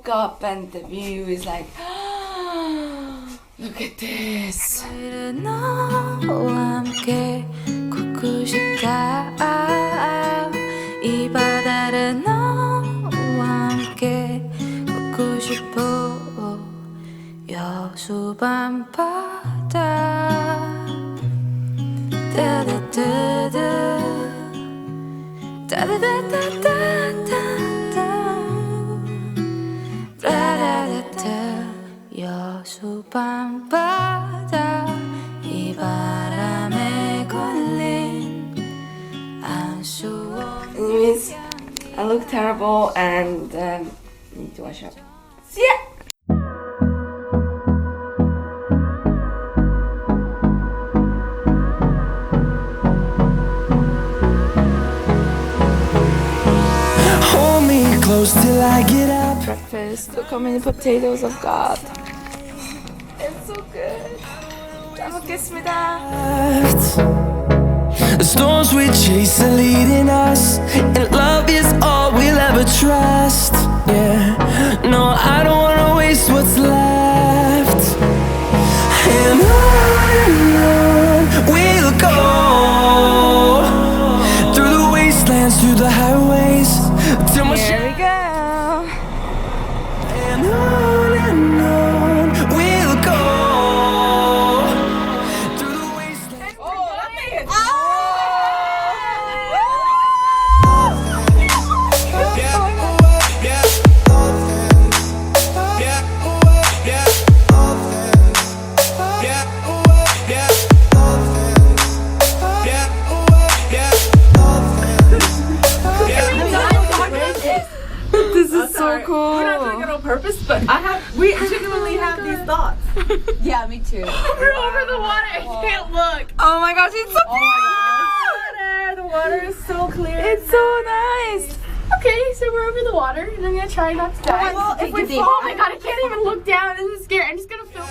up and the view is like look at this. 너와 함께 걷고 싶다. 이 바다를 너와 함께 걷고 싶어. 여수 밤바다. 따다따다 따다다다다다 따다다다 여수 밤바다. 이 바람에 걸린 안수. Anyways, I look terrible and need to wash up. See ya! Close till I get up. Breakfast. Look how many potatoes I've got. It's so good. 잘 먹겠습니다. The storms we chase are leading us, and love is all we'll ever trust. Yeah, no, I don't wanna waste what's left. And on we'll go, through the wastelands, through the highways, till my Here we go. and on we'll go, through the wastelands. This is so cool. We're not doing it on purpose, but we genuinely have these thoughts. Yeah, me too. We're over the water. I can't look. Oh my gosh, it's so The water is so clear. It's so nice. Okay, so we're over the water, and I'm gonna try not to die. Well, if we fall, Oh my god, I can't even look down. This is scary. I'm just gonna film.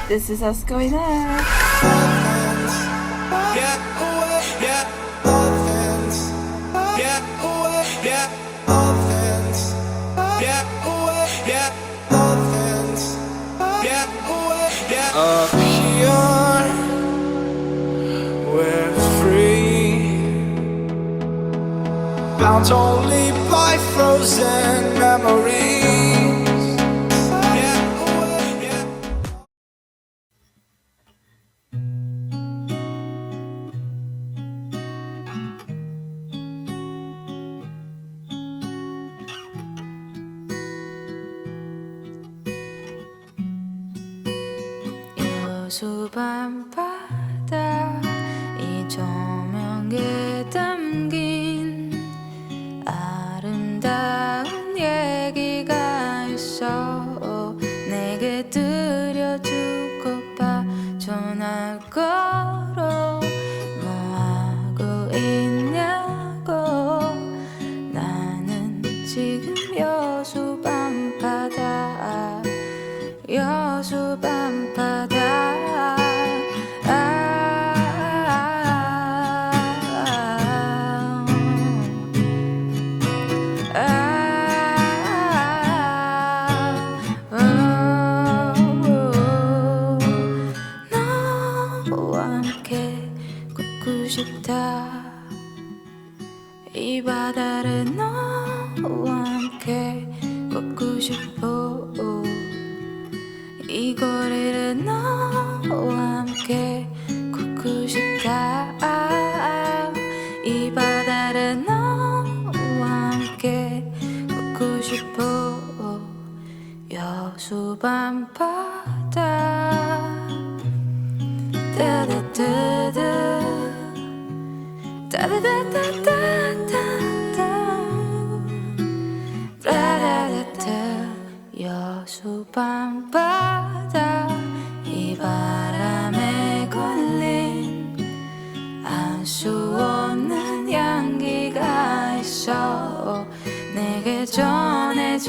This is us going up. Up here, we're free, bound only by frozen memories. 여수 밤바다. 이 조명에 담긴 아름다운 얘기가 있어. 내게 들려주고파. 전화 걸어. 뭐하고 있냐고. 나는 지금 여수 밤바다. 여수 밤바다. 너와 함께 걷고 싶다. 이 바다를 너와 함께 걷고 싶어. 이 거리를 너와 함께 걷고 싶다. 이 바다를 너와 함께 걷고 싶어. 여수 밤바다. 따다따다 따다다다다 여수 밤바다 이 바람에 걸린 알 수 없는 향기가 있어 내게 전해주고파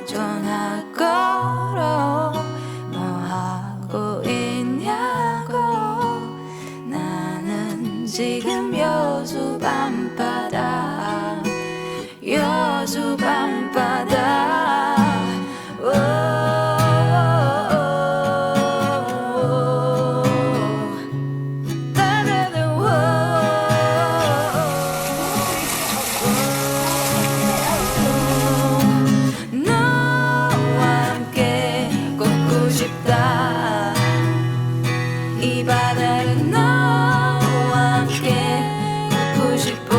전화 걸어 뭐 하고 있냐고 나는 지금 여수 밤바다 여수 밤바다 너와 함께 걷고 싶다 이 바다를 너와 함께 걷고 싶어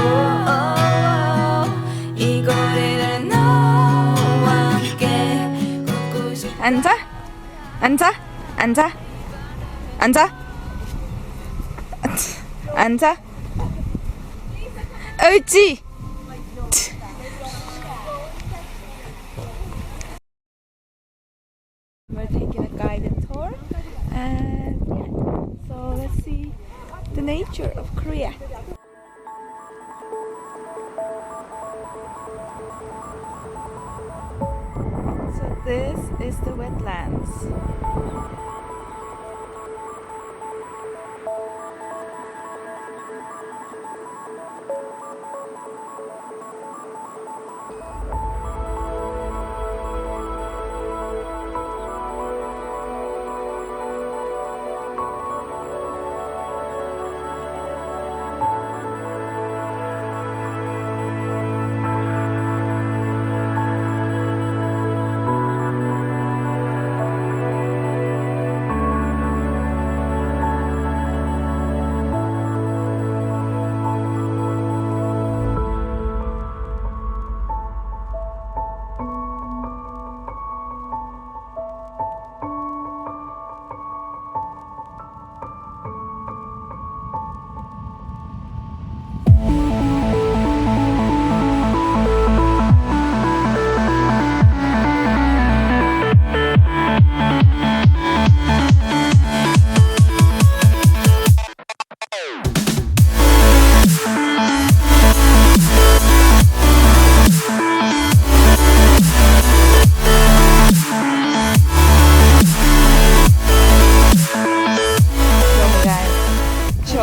이 거리를 너와 함께 걷고 싶어 앉아 앉아 앉아 앉아 앉아 옳지 We're taking a guided tour and yeah, so let's see the nature of Korea. So this is the wetlands.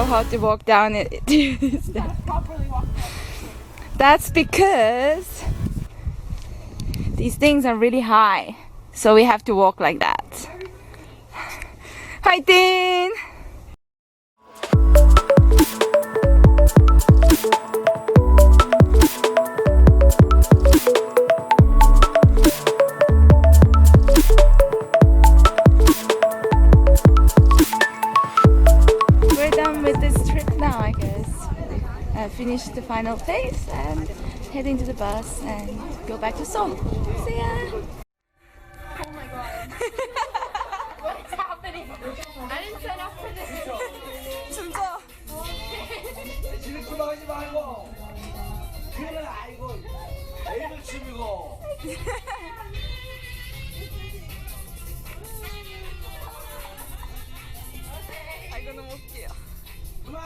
How to walk down it. That's because these things are really high, so we have to walk like that. 화이팅! With this trip now, I guess. Finish the final phase and head into the bus and go back to Seoul. See ya! Oh my god. What's happening? I didn't sign up for this. 진짜. 지르꾸하지 말고 그래 아이고 애를 치고 아 이거 너무 웃겨. 그만